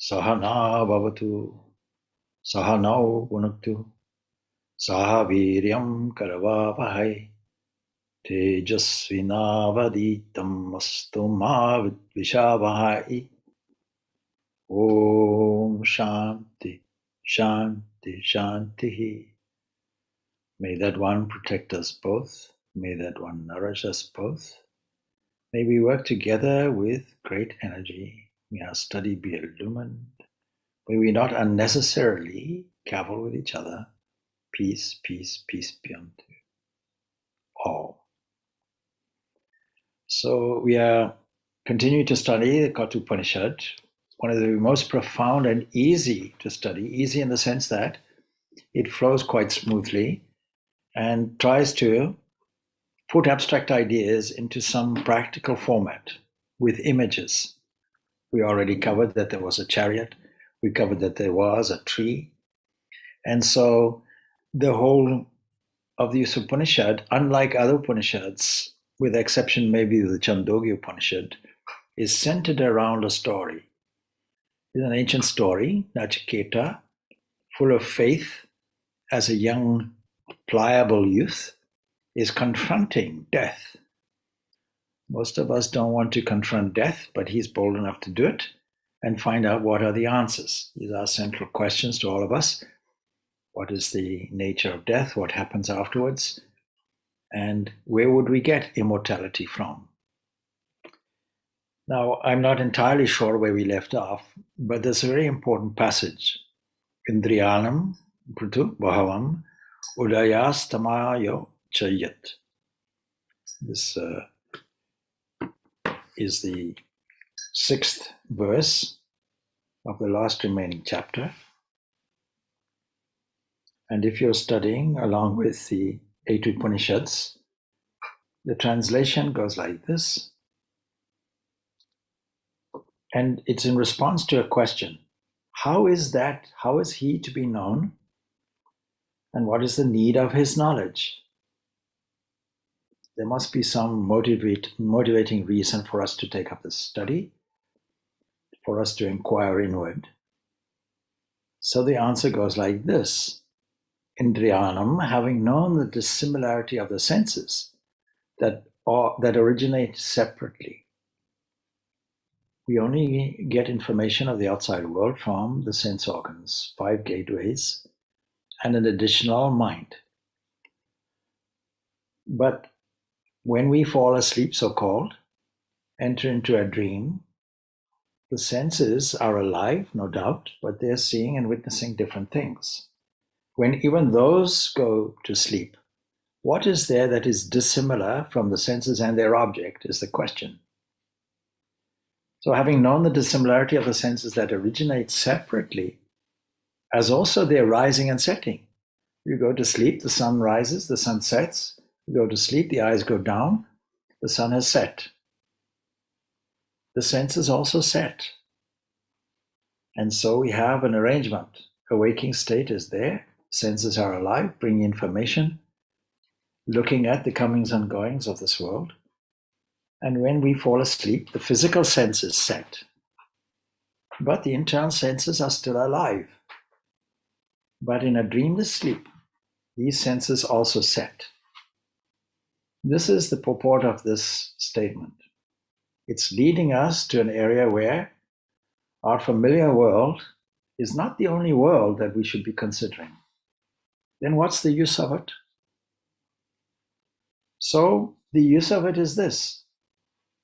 Sahana bhavatu, Sahanau punaktu, Saha viryam karavavahai, Tejasvinavaditam astu ma vidvishavahai. Om Shanti, Shanti, Shanti. May that one protect us both. May that one nourish us both. May we work together with great energy. May our study be illumined. May we not unnecessarily cavil with each other. Peace, peace, peace be unto all. So we are continuing to study the Katha Upanishad, one of the most profound and easy to study, easy in the sense that it flows quite smoothly and tries to put abstract ideas into some practical format with images. We already covered that there was a chariot. We covered that there was a tree. And so the whole of the Upanishad, unlike other Upanishads, with the exception maybe of the Chandogya Upanishad, is centered around a story. It's an ancient story, Nachiketa, full of faith as a young, pliable youth, is confronting death. Most of us don't want to confront death, but he's bold enough to do it and find out what are the answers. These are central questions to all of us. What is the nature of death? What happens afterwards? And where would we get immortality from? Now, I'm not entirely sure where we left off, but there's a very important passage. Indriyanam prutu bhavam udayastamayo chayat. This is the 6th verse of the last remaining chapter. And if you're studying along with the 8 Upanishads, the translation goes like this. And it's in response to a question. How is that? How is he to be known? And what is the need of his knowledge? There must be some motivating reason for us to take up this study, for us to inquire inward. So the answer goes like this. Indriyanam, having known the dissimilarity of the senses that originate separately. We only get information of the outside world from the sense organs, 5 gateways, and an additional mind. But when we fall asleep, so-called, enter into a dream, the senses are alive, no doubt, but they're seeing and witnessing different things. When even those go to sleep, what is there that is dissimilar from the senses and their object is the question. So having known the dissimilarity of the senses that originate separately, as also their rising and setting. You go to sleep, the sun rises, the sun sets. You go to sleep, the eyes go down, the sun has set. The senses also set. And so we have an arrangement. A waking state is there. Senses are alive, bringing information, looking at the comings and goings of this world. And when we fall asleep, the physical senses set. But the internal senses are still alive. But in a dreamless sleep, these senses also set. This is the purport of this statement. It's leading us to an area where our familiar world is not the only world that we should be considering. Then what's the use of it? So the use of it is this.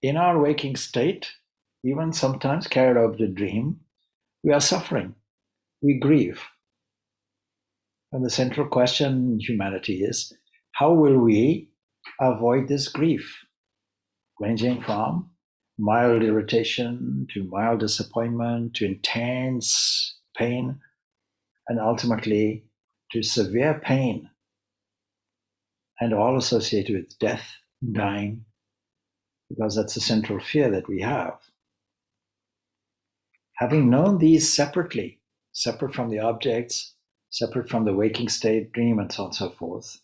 In our waking state, even sometimes carried out the dream, we are suffering, we grieve. And the central question in humanity is, how will we avoid this grief? Ranging from mild irritation to mild disappointment to intense pain, and ultimately to severe pain, and all associated with death, dying, because that's the central fear that we have. Having known these separately, separate from the objects, separate from the waking state, dream, and so on and so forth,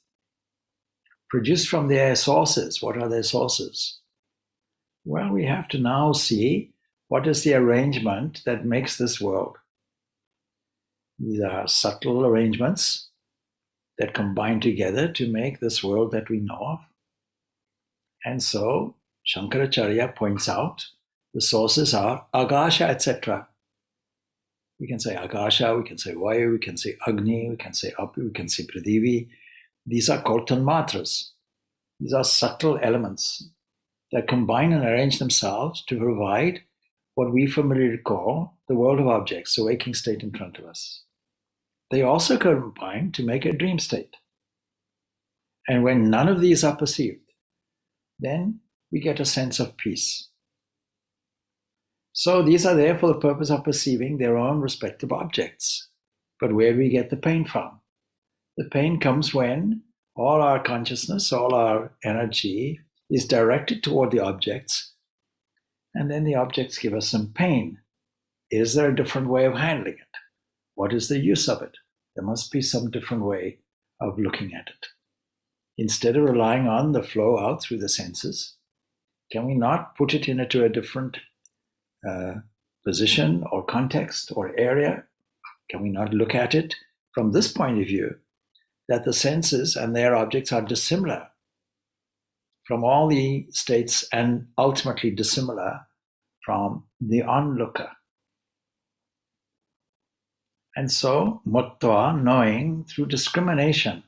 produced from their sources. What are their sources? Well, we have to now see What is the arrangement that makes this world? These are subtle arrangements that combine together to make this world that we know of. And so Shankaracharya points out the sources are Akasha, etc. We can say Akasha, we can say Vayu, we can say Agni, we can say Api, we can say Prithivi. These are called tanmatras. These are subtle elements that combine and arrange themselves to provide what we familiarly call the world of objects, the waking state in front of us. They also combine to make a dream state. And when none of these are perceived, then we get a sense of peace. So these are there for the purpose of perceiving their own respective objects. But where do we get the pain from? The pain comes when all our consciousness, all our energy is directed toward the objects, and then the objects give us some pain. Is there a different way of handling it? What is the use of it? There must be some different way of looking at it. Instead of relying on the flow out through the senses, can we not put it into a different position or context or area? Can we not look at it from this point of view, that the senses and their objects are dissimilar from all the states and ultimately dissimilar from the onlooker? And so, muttva, knowing through discrimination.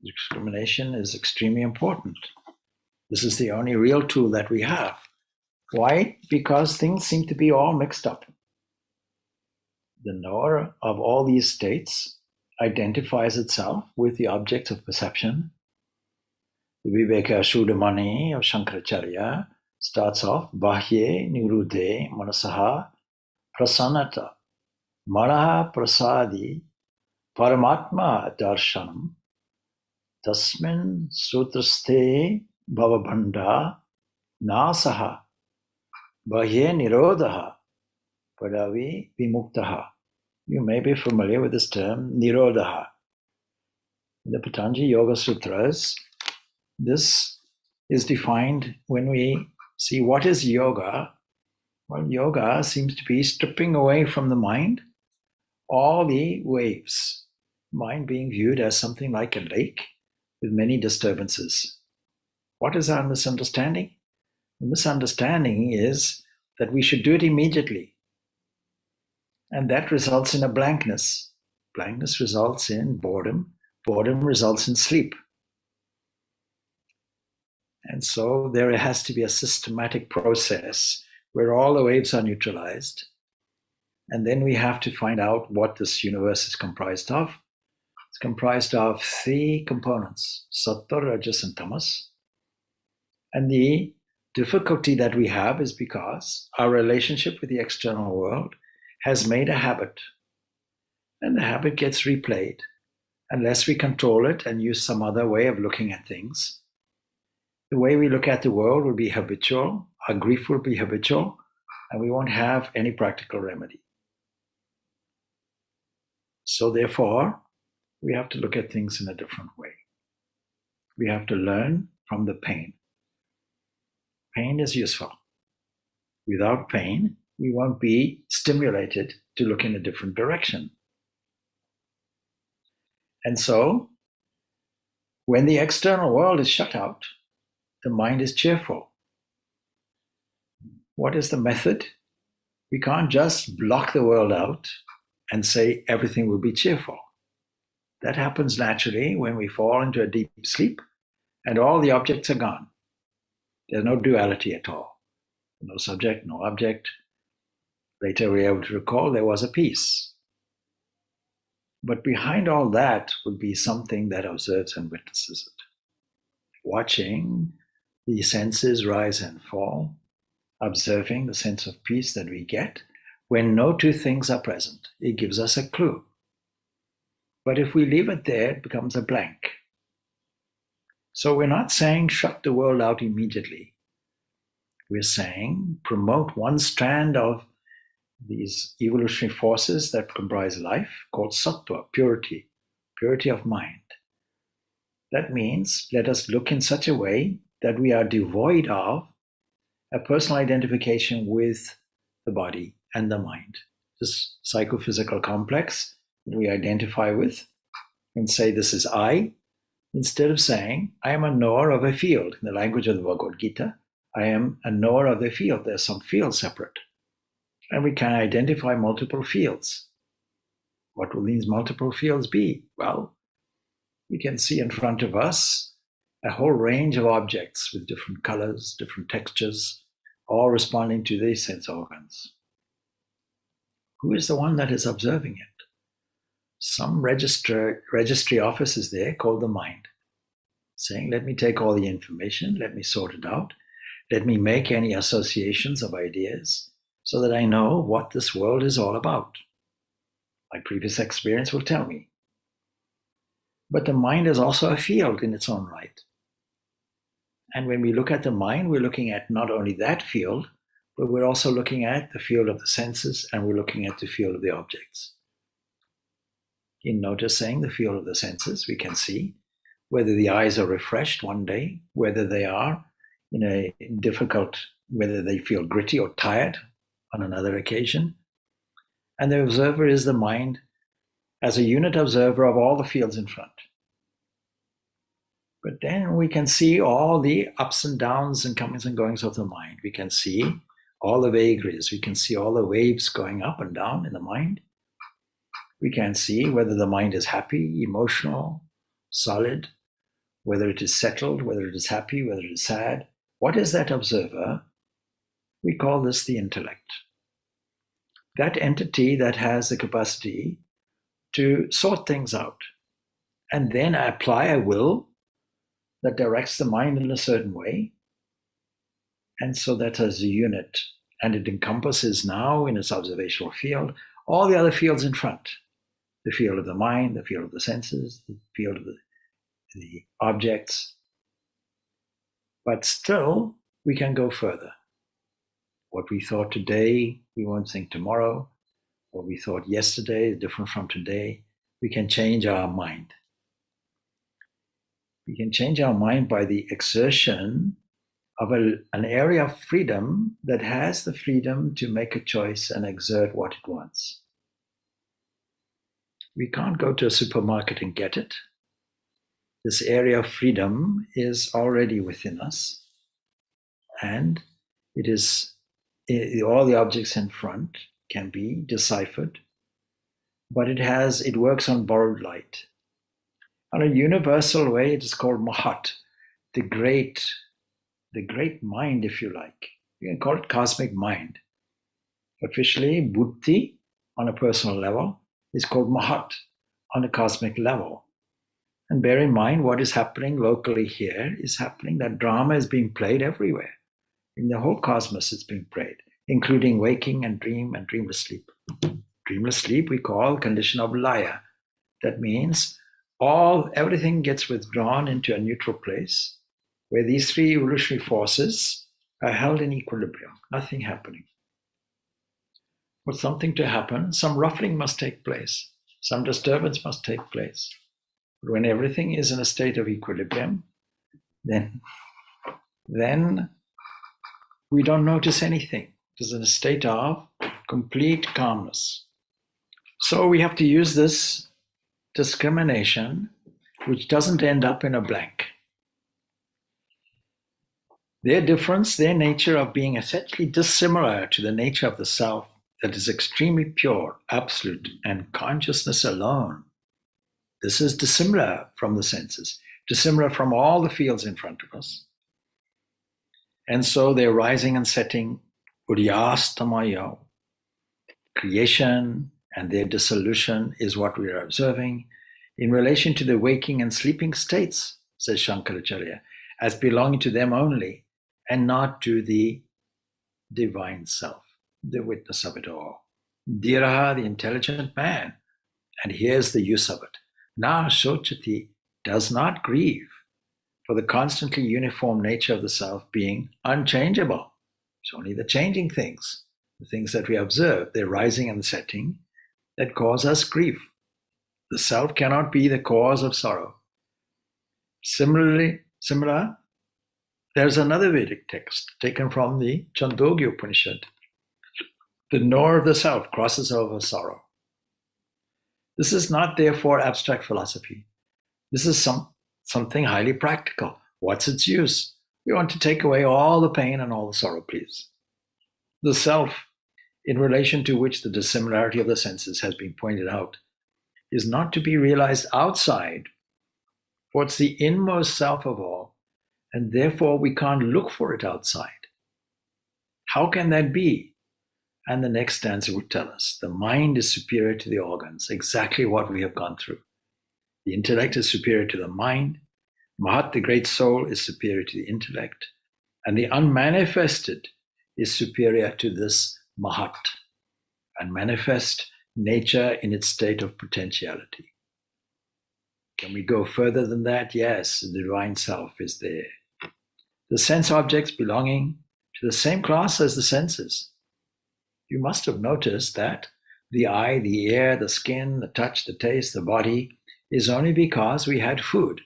Discrimination is extremely important. This is the only real tool that we have. Why? Because things seem to be all mixed up. The knower of all these states identifies itself with the objects of perception. The Viveka Shudamani of Shankaracharya starts off, Bahye Niruddhe Manasaha Prasannata Manaha Prasadi Paramatma Darshanam Tasmin Sutraste Bhavabhanda Nasaha Bahye Nirodha Padavi Vimuktaha. You may be familiar with this term, Nirodha. In the Patanjali Yoga Sutras, this is defined when we see what is yoga. Well, yoga seems to be stripping away from the mind all the waves, mind being viewed as something like a lake with many disturbances. What is our misunderstanding? The misunderstanding is that we should do it immediately. And that results in a blankness. Blankness results in boredom. Boredom results in sleep. And so there has to be a systematic process where all the waves are neutralized. And then we have to find out what this universe is comprised of. It's comprised of three components, Sattva, Rajas, and Tamas. And the difficulty that we have is because our relationship with the external world has made a habit. And the habit gets replayed unless we control it and use some other way of looking at things. The way we look at the world will be habitual, our grief will be habitual, and we won't have any practical remedy. So therefore, we have to look at things in a different way. We have to learn from the pain. Pain is useful. Without pain, we won't be stimulated to look in a different direction. And so, when the external world is shut out, the mind is cheerful. What is the method? We can't just block the world out and say everything will be cheerful. That happens naturally when we fall into a deep sleep and all the objects are gone. There's no duality at all. No subject, no object. Later we're able to recall there was a peace. But behind all that would be something that observes and witnesses it. Watching the senses rise and fall, observing the sense of peace that we get when no two things are present. It gives us a clue. But if we leave it there, it becomes a blank. So we're not saying shut the world out immediately. We're saying promote one strand of these evolutionary forces that comprise life called sattva, purity of mind. That means let us look in such a way that we are devoid of a personal identification with the body and the mind. This psychophysical complex that we identify with and say, this is I, instead of saying, I am a knower of a field. In the language of the Bhagavad Gita, I am a knower of the field. There's some fields separate. And we can identify multiple fields. What will these multiple fields be? Well, we can see in front of us a whole range of objects with different colors, different textures, all responding to these sense organs. Who is the one that is observing it? Some registry office is there called the mind, saying, let me take all the information, let me sort it out, let me make any associations of ideas so that I know what this world is all about. My previous experience will tell me. But the mind is also a field in its own right. And when we look at the mind, we're looking at not only that field, but we're also looking at the field of the senses, and we're looking at the field of the objects. In noticing the field of the senses, we can see whether the eyes are refreshed one day, whether they are in a difficult, whether they feel gritty or tired on another occasion. And the observer is the mind as a unit observer of all the fields in front. But then we can see all the ups and downs and comings and goings of the mind. We can see all the vagaries. We can see all the waves going up and down in the mind. We can see whether the mind is happy, emotional, solid, whether it is settled, whether it is happy, whether it is sad. What is that observer? We call this the intellect. That entity that has the capacity to sort things out and then apply a will that directs the mind in a certain way. And so that as a unit, and it encompasses now in its observational field all the other fields in front. The field of the mind, the field of the senses, the field of the objects. But still, we can go further. What we thought today, we won't think tomorrow. What we thought yesterday is different from today. We can change our mind. We can change our mind by the exertion of an area of freedom that has the freedom to make a choice and exert what it wants. We can't go to a supermarket and get it. This area of freedom is already within us, and it is all the objects in front can be deciphered, but it works on borrowed light. On a universal way, it is called Mahat, the great mind, if you like. You can call it cosmic mind. Officially, Buddhi, on a personal level, is called Mahat, on a cosmic level. And bear in mind, what is happening locally here is happening. That drama is being played everywhere. In the whole cosmos, it's being played, including waking and dream and dreamless sleep. Dreamless sleep we call condition of laya. That means everything gets withdrawn into a neutral place where these three evolutionary forces are held in equilibrium, nothing happening. For something to happen, some ruffling must take place, some disturbance must take place. But when everything is in a state of equilibrium, then we don't notice anything. It is in a state of complete calmness. So we have to use this discrimination, which doesn't end up in a blank. Their difference, their nature of being essentially dissimilar to the nature of the self that is extremely pure, absolute, and consciousness alone. This is dissimilar from the senses, dissimilar from all the fields in front of us. And so their rising and setting, Udyastamayo, creation and their dissolution is what we are observing in relation to the waking and sleeping states, says Shankaracharya, as belonging to them only and not to the divine self, the witness of it all. Dhiraha, the intelligent man, and here's the use of it. Na shochati, does not grieve for the constantly uniform nature of the self being unchangeable. It's only the changing things, the things that we observe, their rising and setting, that cause us grief. The self cannot be the cause of sorrow. Similar, there's another Vedic text taken from the Chandogya Upanishad, The knower of the self crosses over sorrow. This is not, therefore, abstract philosophy. This is something highly practical. What's its use? We want to take away all the pain and all the sorrow, please. The self, in relation to which the dissimilarity of the senses has been pointed out, is not to be realized outside, for it's the inmost self of all, and therefore we can't look for it outside. How can that be? And the next stanza would tell us, the mind is superior to the organs, exactly what we have gone through. The intellect is superior to the mind. Mahat, the great soul, is superior to the intellect. And the unmanifested is superior to this Mahat, unmanifest nature in its state of potentiality. Can we go further than that? Yes, the divine self is there. The sense objects belonging to the same class as the senses. You must have noticed that the eye, the ear, the skin, the touch, the taste, the body is only because we had food.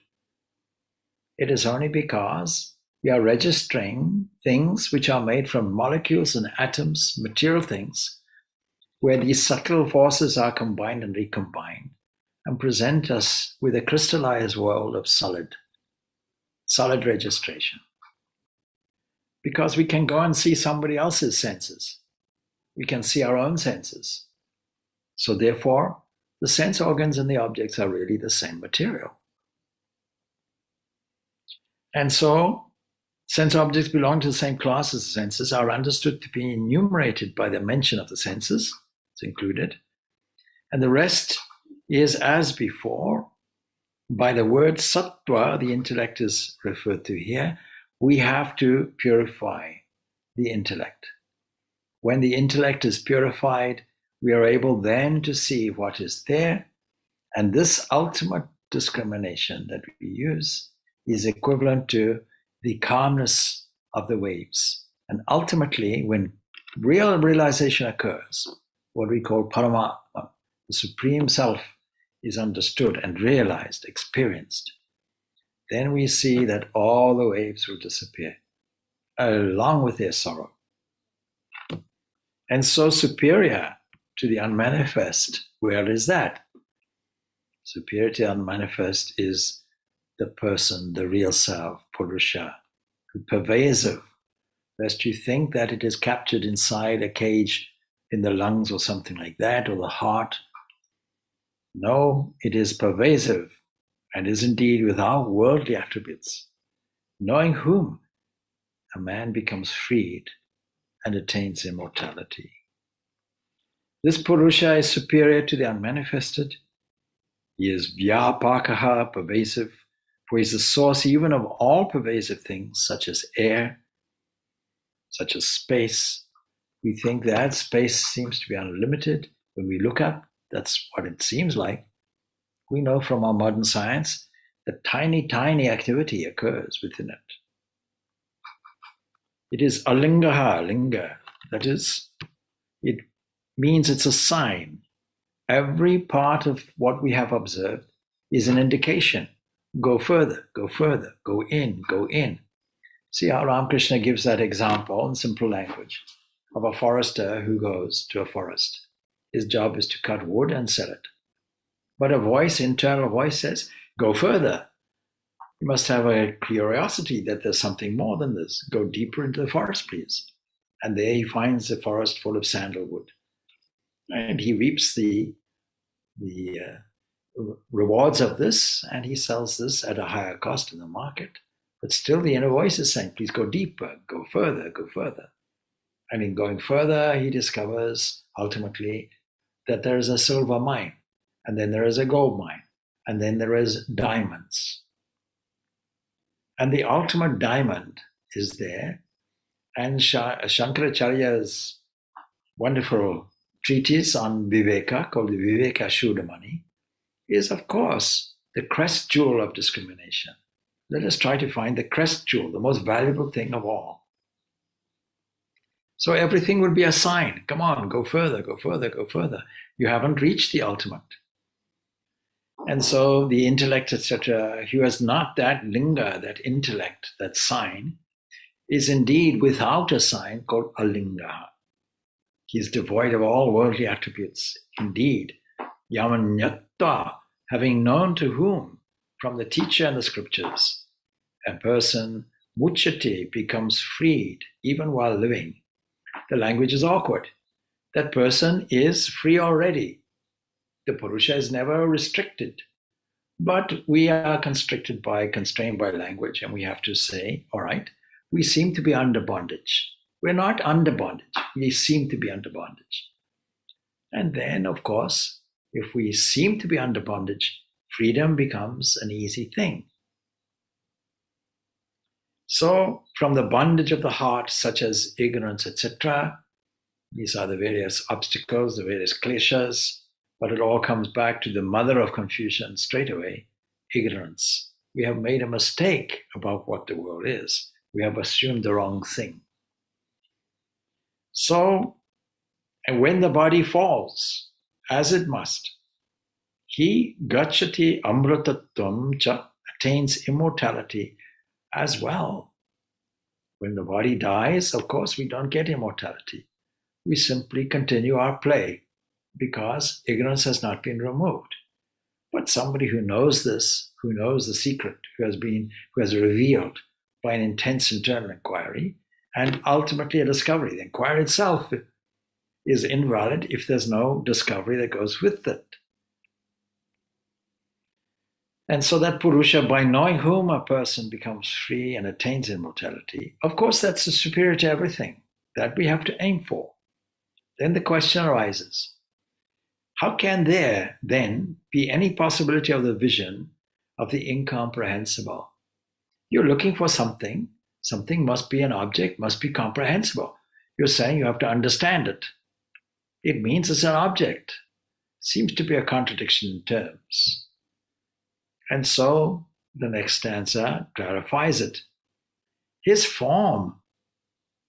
It is only because we are registering things which are made from molecules and atoms, material things, where these subtle forces are combined and recombined and present us with a crystallized world of solid registration. Because we can go and see somebody else's senses. We can see our own senses. So therefore, the sense organs and the objects are really the same material. And so, sense objects belong to the same class as the senses, are understood to be enumerated by the mention of the senses, it's included. And the rest is as before. By the word sattva, the intellect is referred to here, we have to purify the intellect. When the intellect is purified, we are able then to see what is there. And this ultimate discrimination that we use is equivalent to the calmness of the waves. And ultimately, when real realization occurs, what we call Paramatma, the Supreme Self, is understood and realized, experienced, then we see that all the waves will disappear, along with their sorrow. And so superior to the unmanifest, where is that? Superior to the unmanifest is the person, the real self, Purusha, pervasive, lest you think that it is captured inside a cage in the lungs or something like that, or the heart. No, it is pervasive and is indeed without worldly attributes, knowing whom a man becomes freed and attains immortality. This Purusha is superior to the unmanifested. He is vyapakaha, pervasive, for he is the source even of all pervasive things, such as air, such as space. We think that space seems to be unlimited. When we look up, that's what it seems like. We know from our modern science that tiny, tiny activity occurs within it. It is alingaha, linga. That is, it means it's a sign. Every part of what we have observed is an indication. Go further, go further, go in, go in. See how Ramakrishna gives that example in simple language of a forester who goes to a forest. His job is to cut wood and sell it. But a voice, internal voice says, go further. You must have a curiosity that there's something more than this. Go deeper into the forest, please. And there he finds a forest full of sandalwood. And he reaps the rewards of this, and he sells this at a higher cost in the market. But still the inner voice is saying, please go deeper, go further, go further. And in going further, he discovers ultimately that there is a silver mine, and then there is a gold mine, and then there is diamonds. And the ultimate diamond is there. And Shankaracharya's wonderful treatise on Viveka, called the Viveka Shudamani, is, of course, the crest jewel of discrimination. Let us try to find the crest jewel, the most valuable thing of all. So everything will be a sign. Come on, go further, go further, go further. You haven't reached the ultimate. And so the intellect, etc., who has not that linga, that intellect, that sign, is indeed without a sign called alinga. He is devoid of all worldly attributes. Indeed, Yamanyatta, having known to whom, from the teacher and the scriptures, a person, muchati, becomes freed even while living. The language is awkward. That person is free already. The Purusha is never restricted. But we are constrained by language, and we have to say, all right, we seem to be under bondage. We're not under bondage. We seem to be under bondage. And then, of course, if we seem to be under bondage, freedom becomes an easy thing. So, from the bondage of the heart, such as ignorance, etc., these are the various obstacles, the various kleshas, but it all comes back to the mother of confusion straight away, ignorance. We have made a mistake about what the world is. We have assumed the wrong thing. So, and when the body falls, as it must, he gachati amrutattvam cha, attains immortality as well. When the body dies, of course, we don't get immortality. We simply continue our play because ignorance has not been removed. But somebody who knows this, who knows the secret, who has revealed by an intense internal inquiry and ultimately a discovery. The inquiry itself is invalid if there's no discovery that goes with it. And so that Purusha, by knowing whom a person becomes free and attains immortality, of course that's superior to everything that we have to aim for. Then the question arises, how can there then be any possibility of the vision of the incomprehensible? You're looking for something. Something must be an object, must be comprehensible. You're saying you have to understand it. It means it's an object. Seems to be a contradiction in terms. And so the next stanza clarifies it. His form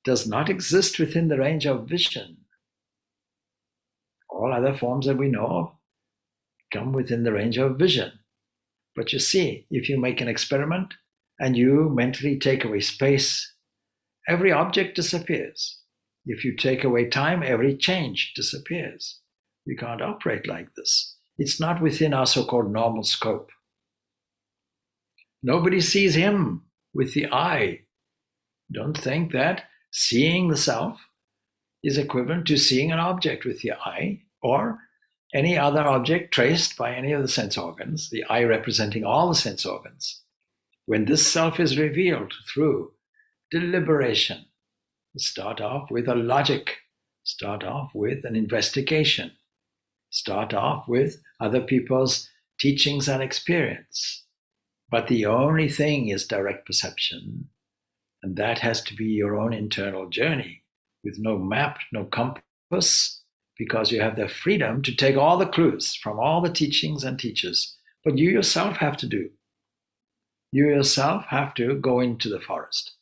does not exist within the range of vision. All other forms that we know of come within the range of vision. But you see, if you make an experiment and you mentally take away space, every object disappears. If you take away time, every change disappears. We can't operate like this. It's not within our so-called normal scope. Nobody sees him with the eye. Don't think that seeing the self is equivalent to seeing an object with the eye or any other object traced by any of the sense organs, the eye representing all the sense organs. When this self is revealed through deliberation, start off with a logic, start off with an investigation, start off with other people's teachings and experience. But the only thing is direct perception, and that has to be your own internal journey with no map, no compass, because you have the freedom to take all the clues from all the teachings and teachers. But you yourself have to do. You yourself have to go into the forest.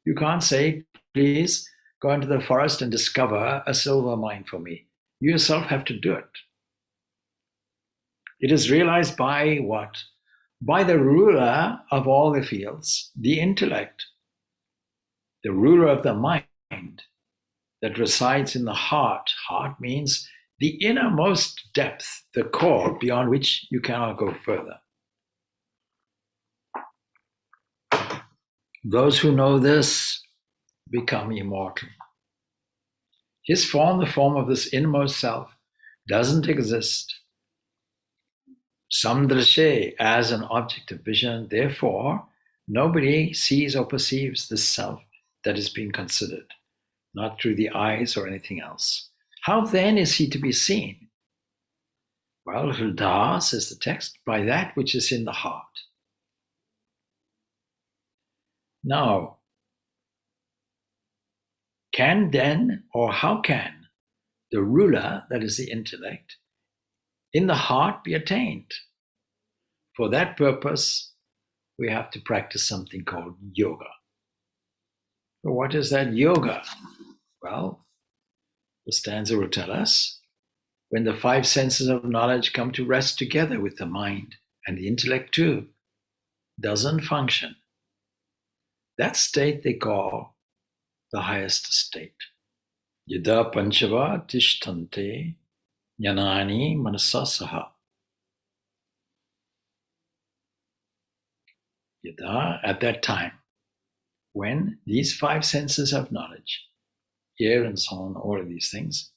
You can't say, please go into the forest and discover a silver mine for me. You yourself have to do it. It is realized by what? By the ruler of all the fields, the intellect, the ruler of the mind that resides in the heart. Heart means the innermost depth, the core beyond which you cannot go further. Those who know this become immortal. His form, the form of this innermost self, doesn't exist. Samdrashe, as an object of vision, therefore, nobody sees or perceives this self that is being considered, not through the eyes or anything else. How then is he to be seen? Well, Hridaya, says the text, by that which is in the heart. Now, can then, or how can, the ruler, that is the intellect, in the heart be attained? For that purpose, we have to practice something called yoga. So what is that yoga? Well, the stanza will tell us, when the five senses of knowledge come to rest together with the mind, and the intellect too doesn't function, that state they call the highest state. Yada panchava tishtante jnanani manasa saha. Yada, at that time, when these five senses of knowledge, ear and so on, all of these things,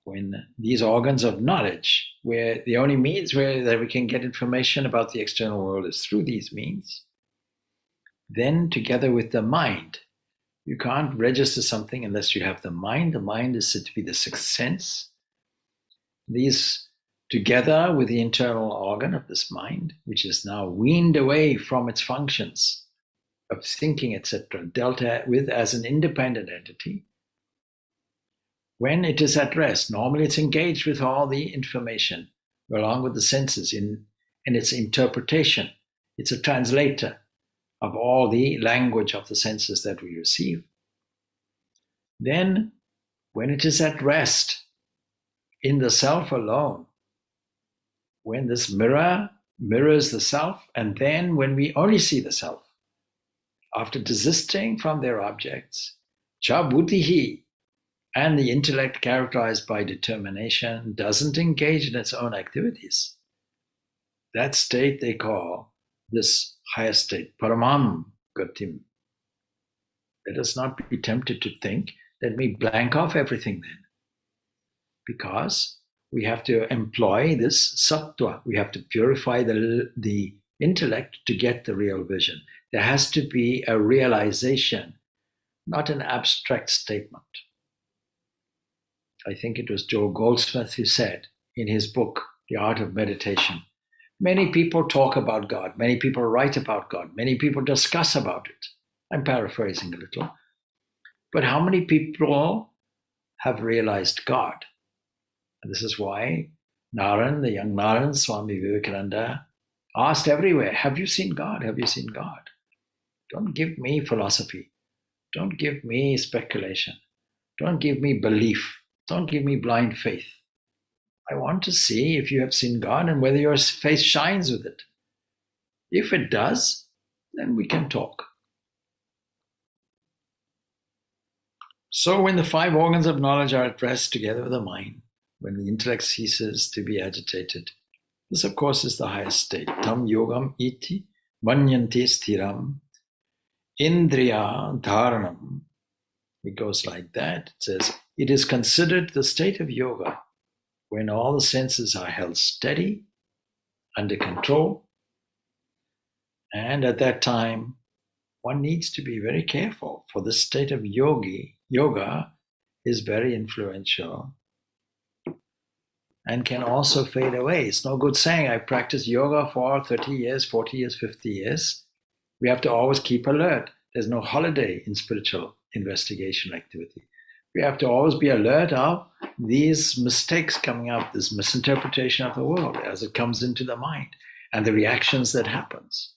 when these organs of knowledge, where the only means where that we can get information about the external world is through these means, then together with the mind, you can't register something unless you have the mind. The mind is said to be the sixth sense. These, together with the internal organ of this mind, which is now weaned away from its functions of thinking, etc., dealt with as an independent entity, when it is at rest, normally it's engaged with all the information along with the senses in its interpretation. It's a translator of all the language of the senses that we receive. Then, when it is at rest in the self alone, when this mirror mirrors the self, and then when we only see the self, after desisting from their objects, cha buddhihi, and the intellect characterized by determination doesn't engage in its own activities. That state they call this higher state, paramam gatim. Let us not be tempted to think, let me blank off everything then. Because we have to employ this sattva. We have to purify the intellect to get the real vision. There has to be a realization, not an abstract statement. I think it was Joel Goldsmith who said in his book, The Art of Meditation, many people talk about God, many people write about God, many people discuss about it. I'm paraphrasing a little. But how many people have realized God? And this is why Naran, the young Naran, Swami Vivekananda, asked everywhere, have you seen God? Have you seen God? Don't give me philosophy. Don't give me speculation. Don't give me belief. Don't give me blind faith. I want to see if you have seen God and whether your face shines with it. If it does, then we can talk. So when the five organs of knowledge are at rest together with the mind, when the intellect ceases to be agitated, this of course is the highest state. Tam yogam iti manyanti sthiram indriya dharanam. It goes like that. It says, it is considered the state of yoga when all the senses are held steady, under control. And at that time, one needs to be very careful, for this state of yoga is very influential and can also fade away. It's no good saying, I practiced yoga for 30 years, 40 years, 50 years. We have to always keep alert. There's no holiday in spiritual investigation activity. We have to always be alert of these mistakes coming up, this misinterpretation of the world as it comes into the mind, and the reactions that happens.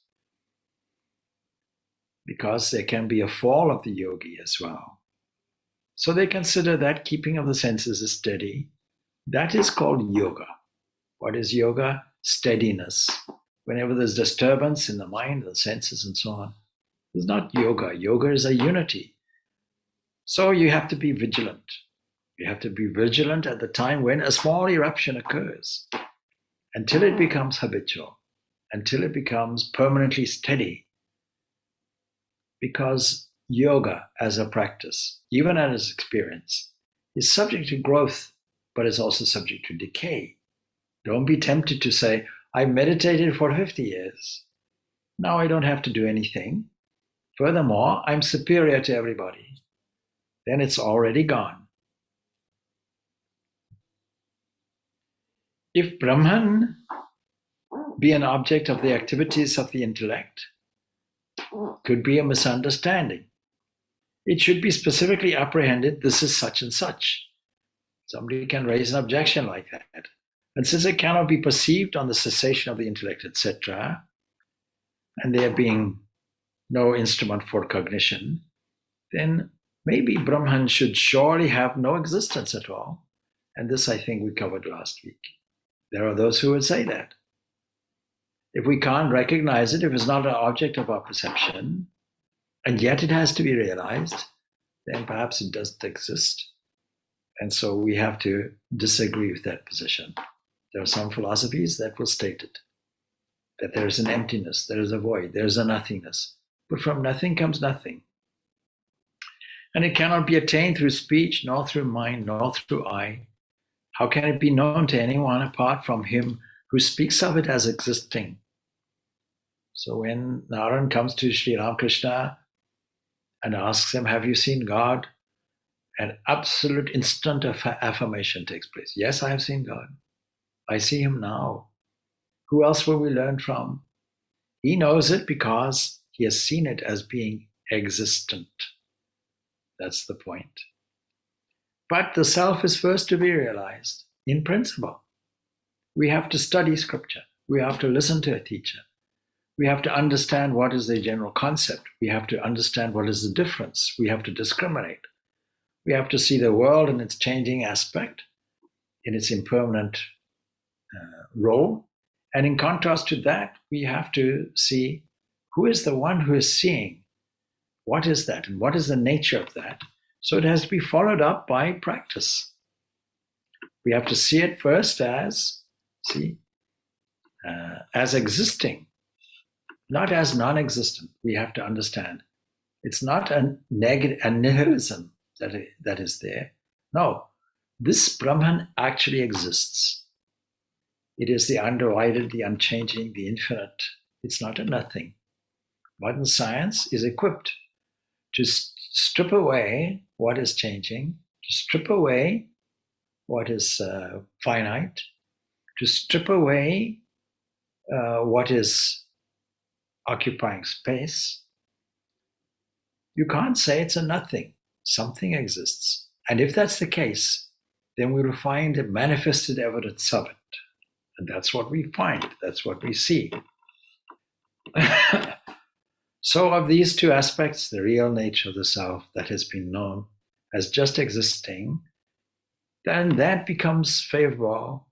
Because there can be a fall of the yogi as well. So they consider that keeping of the senses is steady. That is called yoga. What is yoga? Steadiness. Whenever there's disturbance in the mind, the senses and so on, it's not yoga. Yoga is a unity. So you have to be vigilant. You have to be vigilant at the time when a small eruption occurs, until it becomes habitual, until it becomes permanently steady. Because yoga as a practice, even as experience, is subject to growth, but is also subject to decay. Don't be tempted to say, I meditated for 50 years. Now I don't have to do anything. Furthermore, I'm superior to everybody. Then it's already gone. If Brahman be an object of the activities of the intellect, could be a misunderstanding. It should be specifically apprehended, this is such and such. Somebody can raise an objection like that. And since it cannot be perceived on the cessation of the intellect, etc., and there being no instrument for cognition, then maybe Brahman should surely have no existence at all. And this I think we covered last week. There are those who would say that. If we can't recognize it, if it's not an object of our perception, and yet it has to be realized, then perhaps it doesn't exist. And so we have to disagree with that position. There are some philosophies that will state it, that there is an emptiness, there is a void, there is a nothingness. But from nothing comes nothing. And it cannot be attained through speech, nor through mind, nor through eye. How can it be known to anyone apart from him who speaks of it as existing? So when Narayan comes to Sri Ramakrishna and asks him, have you seen God? An absolute instant of affirmation takes place. Yes, I have seen God. I see him now. Who else will we learn from? He knows it because he has seen it as being existent. That's the point. But the self is first to be realized in principle. We have to study scripture. We have to listen to a teacher. We have to understand what is the general concept. We have to understand what is the difference. We have to discriminate. We have to see the world in its changing aspect, in its impermanent role. And in contrast to that, we have to see who is the one who is seeing. What is that? And what is the nature of that? So it has to be followed up by practice. We have to see it first as existing, not as non-existent. We have to understand it's not a nihilism that is there. No, this Brahman actually exists. It is the undivided, the unchanging, the infinite. It's not a nothing. Modern science is equipped to strip away what is changing, to strip away what is finite, to strip away what is occupying space. You can't say it's a nothing. Something exists. And if that's the case, then we will find a manifested evidence of it. And that's what we find. That's what we see. So of these two aspects, the real nature of the self that has been known as just existing, then that becomes favorable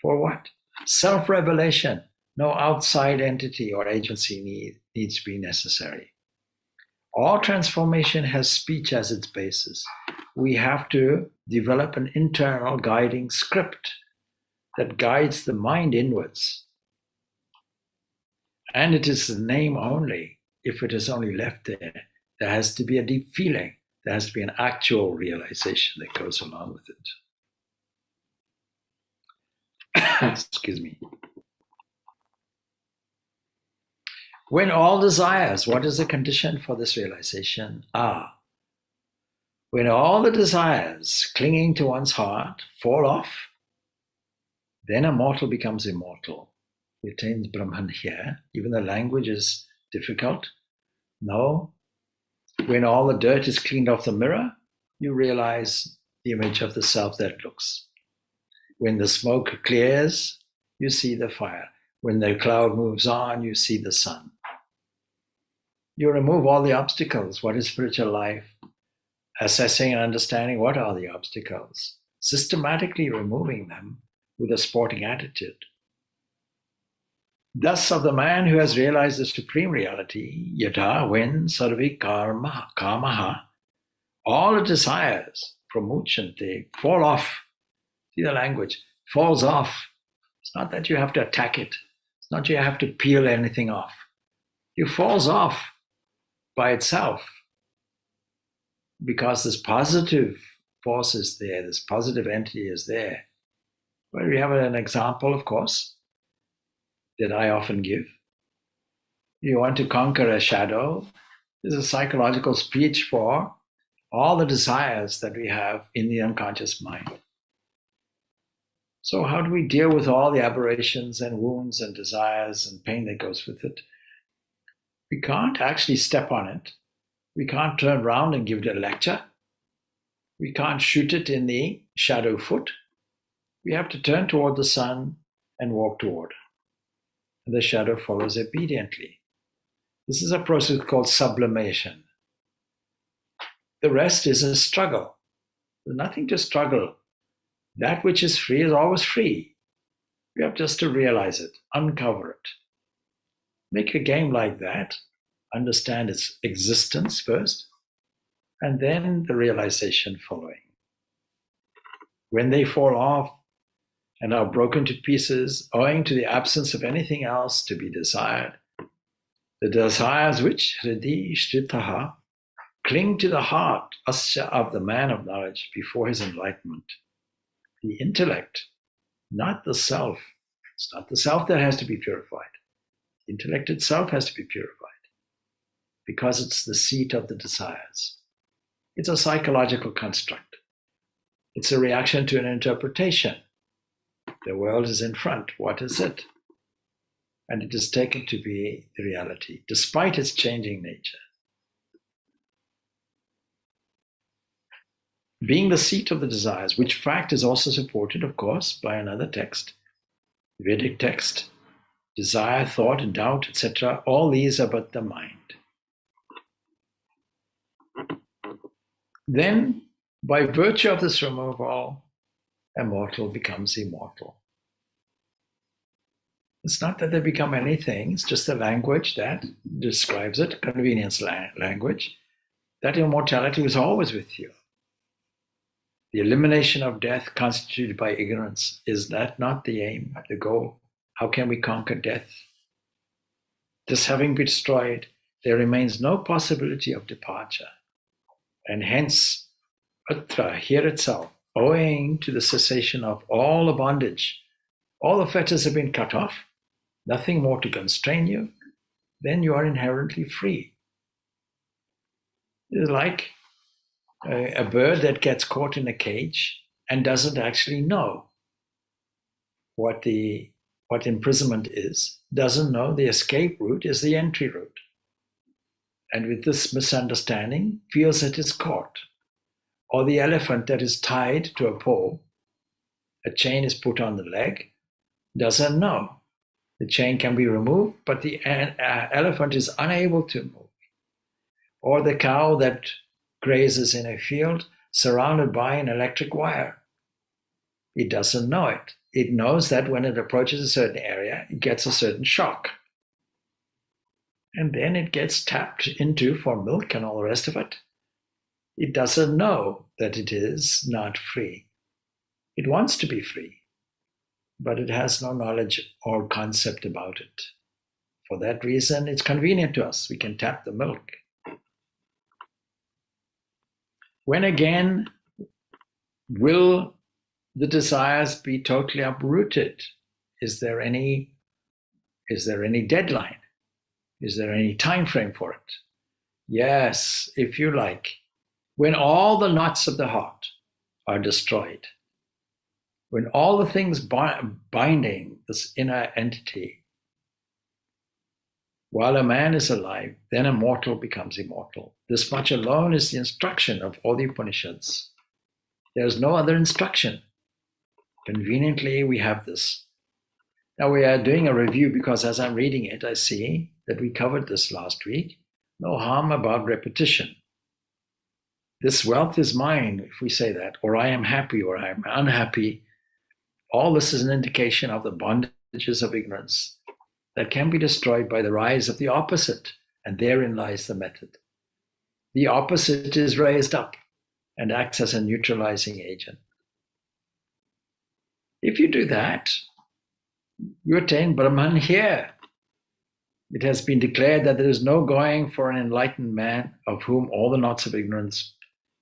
for what? Self-revelation. No outside entity or agency needs to be necessary. All transformation has speech as its basis. We have to develop an internal guiding script that guides the mind inwards. And it is the name only. If it is only left there, there has to be a deep feeling. There has to be an actual realization that goes along with it. Excuse me. When all desires, what is the condition for this realization? When all the desires clinging to one's heart fall off, then a mortal becomes immortal. He attains Brahman here. Even the language is difficult. No. When all the dirt is cleaned off the mirror, you realize the image of the self that looks. When the smoke clears, you see the fire. When the cloud moves on, you see the sun. You remove all the obstacles. What is spiritual life? Assessing and understanding what are the obstacles. Systematically removing them with a sporting attitude. Thus, of the man who has realized the supreme reality, yada, when sarvi kamaha, all the desires, pramuchante, fall off. See the language, falls off. It's not that you have to attack it. It's not you have to peel anything off. It falls off by itself because this positive force is there, this positive entity is there. Well, we have an example, of course, that I often give. You want to conquer a shadow. There's a psychological speech for all the desires that we have in the unconscious mind. So how do we deal with all the aberrations and wounds and desires and pain that goes with it? We can't actually step on it. We can't turn around and give it a lecture. We can't shoot it in the shadow foot. We have to turn toward the sun and walk toward. And the shadow follows obediently. This is a process called sublimation. The rest is a struggle. There's nothing to struggle. That which is free is always free. We have just to realize it, uncover it. Make a game like that, understand its existence first, and then the realization following. When they fall off and are broken to pieces owing to the absence of anything else to be desired, the desires which Hridi Shritaha cling to the heart of the man of knowledge before his enlightenment. The intellect, not the self. It's not the self that has to be purified. The intellect itself has to be purified because it's the seat of the desires. It's a psychological construct. It's a reaction to an interpretation. The world is in front. What is it? And it is taken to be the reality, despite its changing nature. Being the seat of the desires, which fact is also supported, of course, by another text, Vedic text, desire, thought, and doubt, etc., all these are but the mind. Then, by virtue of this removal, a mortal becomes immortal. It's not that they become anything, it's just the language that describes it, convenience language. That immortality was always with you. The elimination of death constituted by ignorance, is that not the aim, the goal? How can we conquer death? This having been destroyed, there remains no possibility of departure. And hence, Atra, here itself, owing to the cessation of all the bondage, all the fetters have been cut off, nothing more to constrain you, then you are inherently free. It's like a bird that gets caught in a cage and doesn't actually know what imprisonment is, doesn't know the escape route is the entry route. And with this misunderstanding, feels that it's caught. Or the elephant that is tied to a pole, a chain is put on the leg, doesn't know. The chain can be removed, but the elephant is unable to move. Or the cow that grazes in a field surrounded by an electric wire. It doesn't know it. It knows that when it approaches a certain area, it gets a certain shock. And then it gets tapped into for milk and all the rest of it. It doesn't know that it is not free. It wants to be free, but it has no knowledge or concept about it. For that reason, it's convenient to us. We can tap the milk. When again will the desires be totally uprooted? Is there any deadline? Is there any time frame for it? Yes, if you like. When all the knots of the heart are destroyed, when all the things binding this inner entity, while a man is alive, then a mortal becomes immortal. This much alone is the instruction of all the Upanishads. There is no other instruction. Conveniently, we have this. Now we are doing a review because as I'm reading it, I see that we covered this last week. No harm about repetition. This wealth is mine, if we say that, or I am happy, or I am unhappy. All this is an indication of the bondages of ignorance that can be destroyed by the rise of the opposite, and therein lies the method. The opposite is raised up and acts as a neutralizing agent. If you do that, you attain Brahman here. It has been declared that there is no going for an enlightened man of whom all the knots of ignorance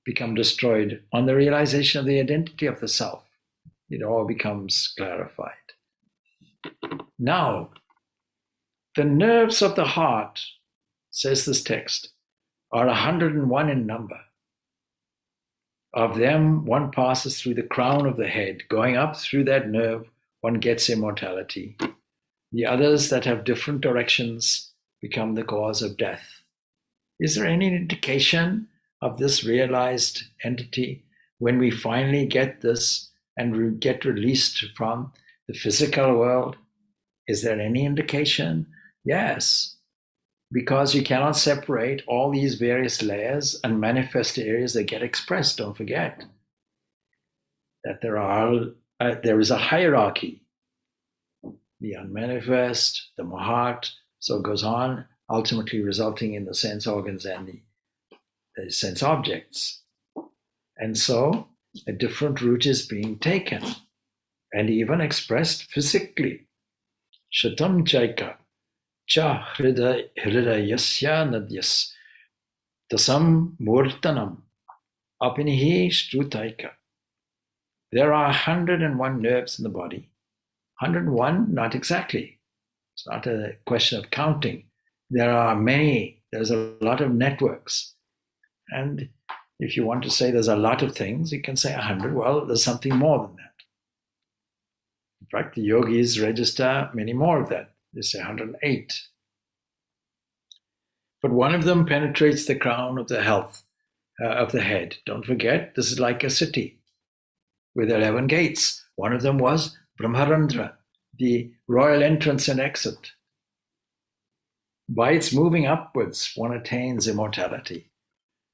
become destroyed on the realization of the identity of the self. It all becomes clarified. Now, the nerves of the heart, says this text, are 101 in number. Of them, one passes through the crown of the head. Going up through that nerve, one gets immortality. The others that have different directions become the cause of death. Is there any indication of this realized entity when we finally get this and we get released from the physical world? Is there any indication? Yes, because you cannot separate all these various layers and manifest areas that get expressed. Don't forget that there is a hierarchy. The unmanifest, the Mahat, so it goes on, ultimately resulting in the sense organs and sense objects. And so a different route is being taken and even expressed physically. Shatam chaika cha hridayasya nadyas tasam murtanam apinihi shrutaika. There are 101 nerves in the body. 101, not exactly. It's not a question of counting. There are many. There's a lot of networks. And if you want to say there's a lot of things, you can say 100. Well, there's something more than that. In fact, the yogis register many more of that. They say 108. But one of them penetrates the crown of the head. Don't forget, this is like a city with 11 gates. One of them was Brahmarandra, the royal entrance and exit. By its moving upwards, one attains immortality.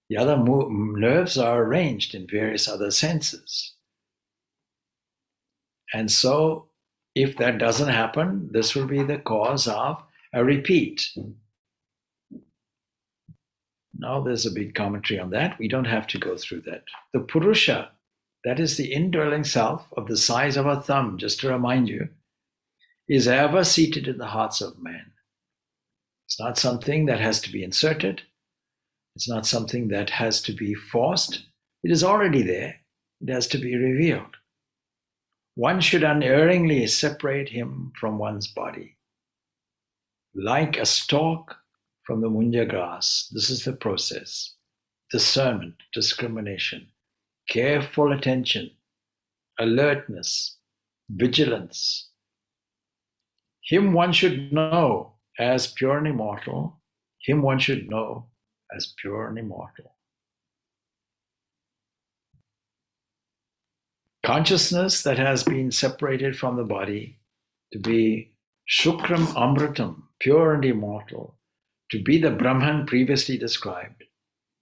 The other nerves are arranged in various other senses. And so, if that doesn't happen, this will be the cause of a repeat. Now, there's a big commentary on that. We don't have to go through that. The Purusha, that is the indwelling self of the size of a thumb, just to remind you, is ever seated in the hearts of men. It's not something that has to be inserted. It's not something that has to be forced. It is already there. It has to be revealed. One should unerringly separate him from one's body. Like a stalk from the munja grass, this is the process. Discernment, discrimination, careful attention, alertness, vigilance. Him one should know as pure and immortal. Him one should know as pure and immortal. Consciousness that has been separated from the body to be Shukram Amritam, pure and immortal, to be the Brahman previously described.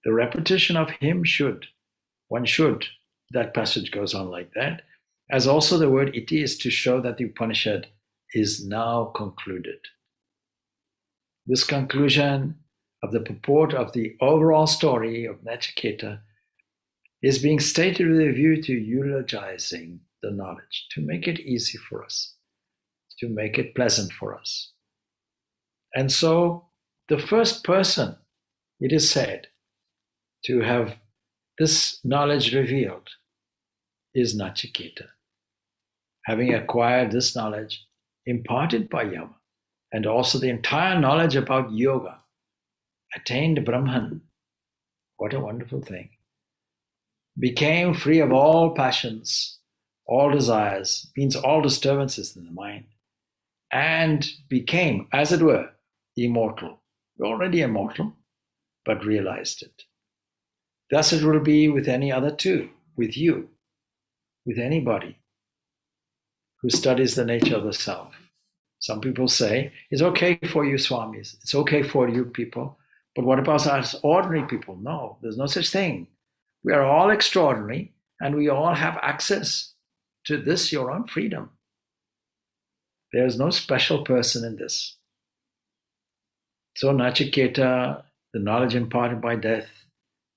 The repetition of him one should, that passage goes on like that, as also the word iti is to show that the Upanishad is now concluded. This conclusion of the purport of the overall story of Nachiketa is being stated with a view to eulogizing the knowledge, to make it easy for us, to make it pleasant for us. And so, the first person, it is said, to have this knowledge revealed is Nachiketa. Having acquired this knowledge imparted by Yama, and also the entire knowledge about yoga, attained Brahman. What a wonderful thing. Became free of all passions, all desires, means all disturbances in the mind, and became, as it were, immortal. You're already immortal, but realized it. Thus it will be with any other too, with you, with anybody who studies the nature of the self. Some people say, it's okay for you Swamis, it's okay for you people, but what about us ordinary people? No, there's no such thing. We are all extraordinary, and we all have access to this, your own freedom. There is no special person in this. So Nachiketa, the knowledge imparted by death,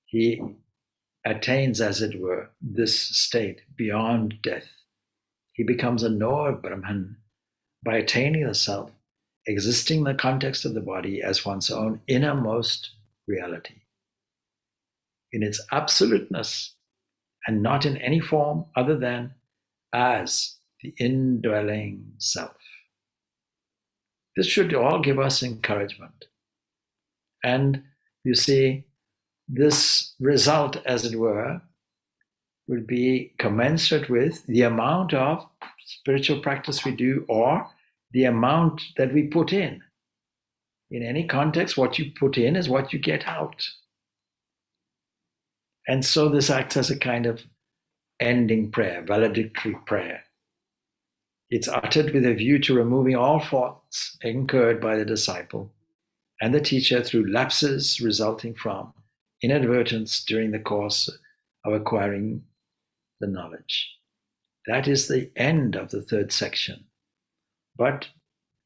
he attains, as it were, this state beyond death. He becomes a knower of Brahman by attaining the self, existing in the context of the body as one's own innermost reality, in its absoluteness, and not in any form other than as the indwelling self. This should all give us encouragement. And you see, this result, as it were, would be commensurate with the amount of spiritual practice we do, or the amount that we put in. In any context, what you put in is what you get out. And so this acts as a kind of ending prayer, valedictory prayer. It's uttered with a view to removing all faults incurred by the disciple and the teacher through lapses resulting from inadvertence during the course of acquiring the knowledge. That is the end of the third section. But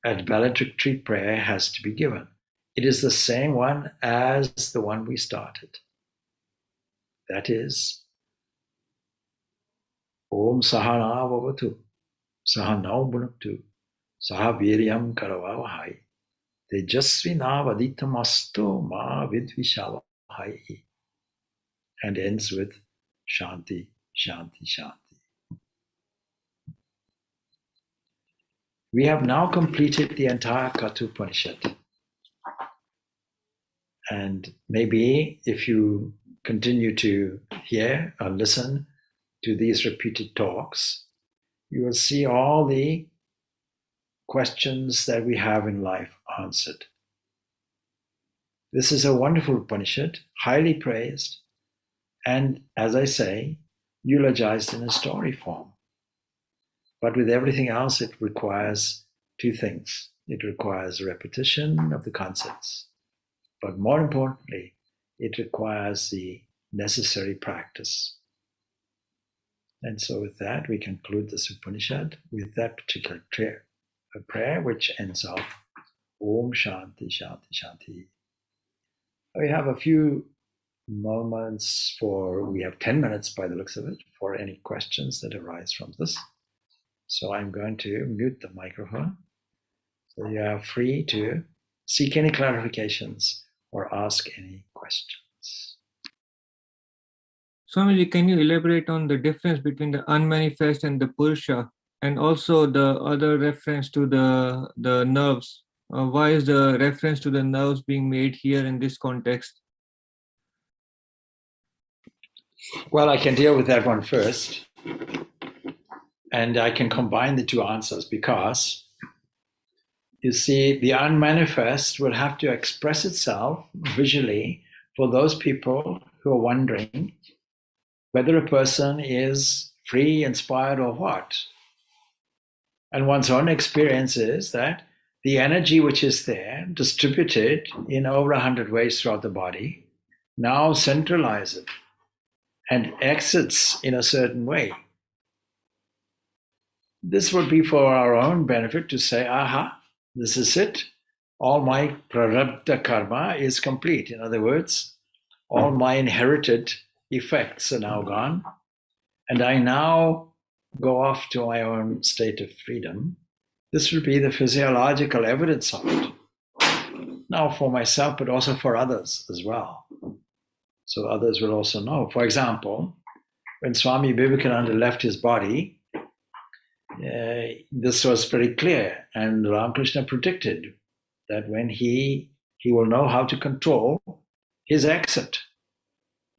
a valedictory prayer has to be given. It is the same one as the one we started. That is, Om Sahana Vavatu, Sahanau Bhunaktu, Saha Viryam Karavavahai, Tejasvinavaditamasto Ma Vidvishavahai, and ends with Shanti, Shanti, Shanti. We have now completed the entire Katha Upanishad. And maybe if you continue to hear or listen to these repeated talks, you will see all the questions that we have in life answered. This is a wonderful Upanishad, highly praised, and as I say, eulogized in a story form. But with everything else, it requires two things. It requires repetition of the concepts, but more importantly, it requires the necessary practice. And so with that, we conclude this Upanishad with that particular prayer, which ends off, Om Shanti, Shanti, Shanti. We have a few moments we have 10 minutes by the looks of it, for any questions that arise from this. So I'm going to mute the microphone. So you are free to seek any clarifications or ask any questions. Swami, can you elaborate on the difference between the unmanifest and the Purusha, and also the other reference to the nerves? Why is the reference to the nerves being made here in this context? Well, I can deal with that one first. And I can combine the two answers because, you see, the unmanifest will have to express itself visually for those people who are wondering whether a person is free, inspired, or what. And one's own experience is that the energy which is there, distributed in over 100 ways throughout the body, now centralizes and exits in a certain way. This would be for our own benefit to say, aha, this is it. All my prarabdha karma is complete. In other words, all my inherited effects are now gone. And I now go off to my own state of freedom. This would be the physiological evidence of it. Now for myself, but also for others as well. So others will also know. For example, when Swami Vivekananda left his body, this was very clear, and Ramakrishna predicted that when he will know how to control his exit.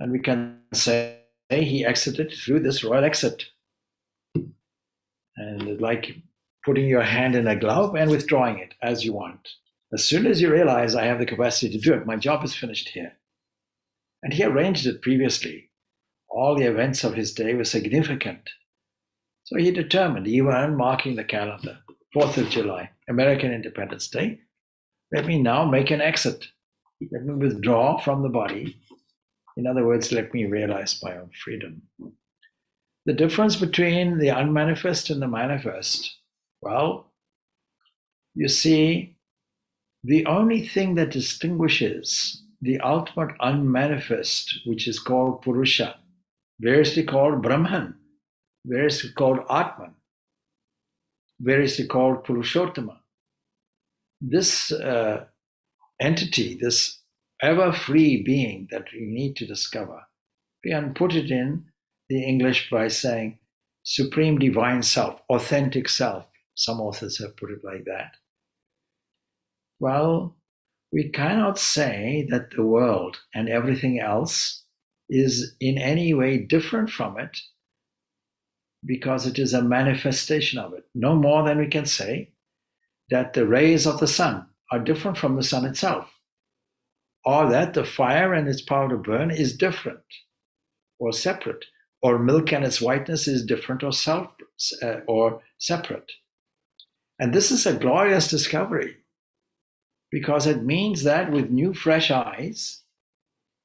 And we can say he exited through this royal exit. And it's like putting your hand in a glove and withdrawing it as you want. As soon as you realize I have the capacity to do it, my job is finished here. And he arranged it previously. All the events of his day were significant. So he determined, even marking the calendar, 4th of July, American Independence Day, let me now make an exit. Let me withdraw from the body. In other words, let me realize my own freedom. The difference between the unmanifest and the manifest, well, you see, the only thing that distinguishes the ultimate unmanifest, which is called Purusha, variously called Brahman, variously called Atman, variously called Purushottama. This entity, this ever-free being that we need to discover, we can put it in the English by saying supreme divine self, authentic self. Some authors have put it like that. Well, we cannot say that the world and everything else is in any way different from it because it is a manifestation of it. No more than we can say that the rays of the sun are different from the sun itself, or that the fire and its power to burn is different or separate, or milk and its whiteness is different or separate. And this is a glorious discovery because it means that with new, fresh eyes,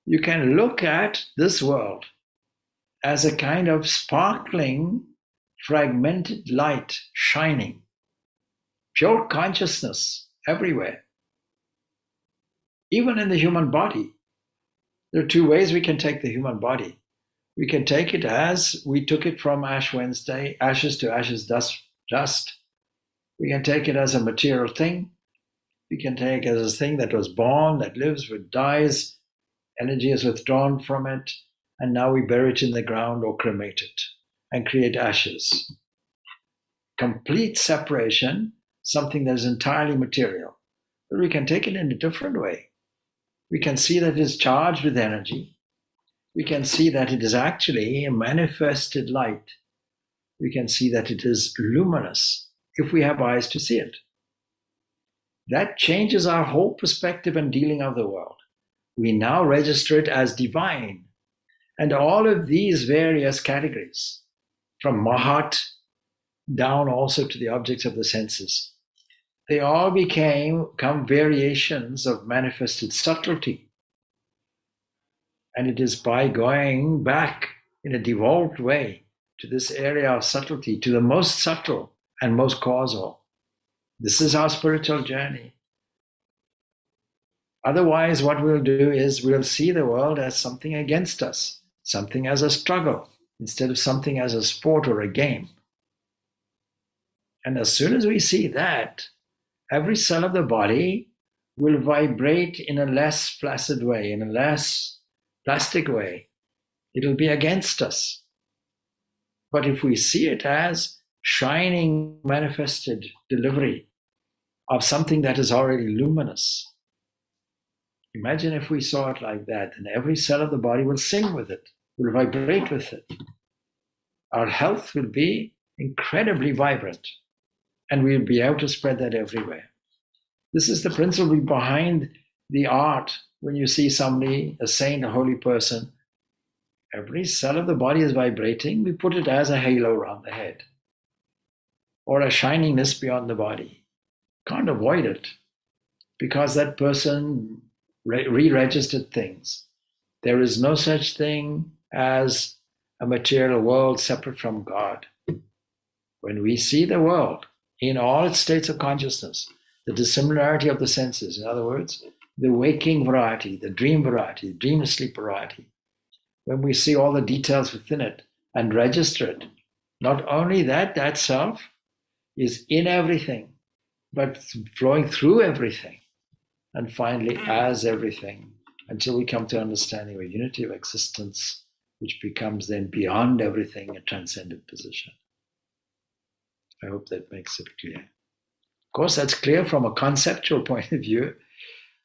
you can look at this world as a kind of sparkling, fragmented light shining, pure consciousness everywhere. Even in the human body. There are two ways we can take the human body. We can take it as we took it from Ash Wednesday, ashes to ashes, dust. We can take it as a material thing. We can take it as a thing that was born, that lives, that dies, energy is withdrawn from it, and now we bury it in the ground or cremate it and create ashes. Complete separation, something that is entirely material. But we can take it in a different way. We can see that it is charged with energy. We can see that it is actually a manifested light. We can see that it is luminous if we have eyes to see it. That changes our whole perspective and dealing of the world. We now register it as divine. And all of these various categories, from Mahat down also to the objects of the senses, they all become variations of manifested subtlety. And it is by going back in a devolved way to this area of subtlety, to the most subtle and most causal. This is our spiritual journey. Otherwise, what we'll do is we'll see the world as something against us, something as a struggle, instead of something as a sport or a game. And as soon as we see that, every cell of the body will vibrate in a less flaccid way, in a less plastic way. It'll be against us. But if we see it as shining, manifested delivery of something that is already luminous, imagine if we saw it like that, and every cell of the body will sing with it, will vibrate with it. Our health will be incredibly vibrant, and we'll be able to spread that everywhere. This is the principle behind the art. When you see somebody, a saint, a holy person, every cell of the body is vibrating. We put it as a halo around the head, or a shininess beyond the body. Can't avoid it, because that person re-registered things. There is no such thing as a material world separate from God. When we see the world in all its states of consciousness, the dissimilarity of the senses, in other words, the waking variety, the dream variety, the dream sleep variety, when we see all the details within it and register it, not only that, that self is in everything, but flowing through everything, and finally as everything, until we come to understanding a unity of existence, which becomes then beyond everything a transcendent position. I hope that makes it clear. Of course, that's clear from a conceptual point of view,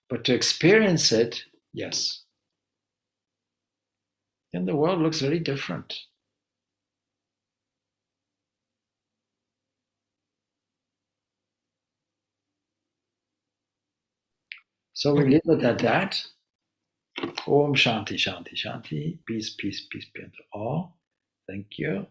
but to experience it, yes. Then the world looks very different. So we leave it at that. Om Shanti, Shanti, Shanti. Peace, peace, peace be unto all. Thank you.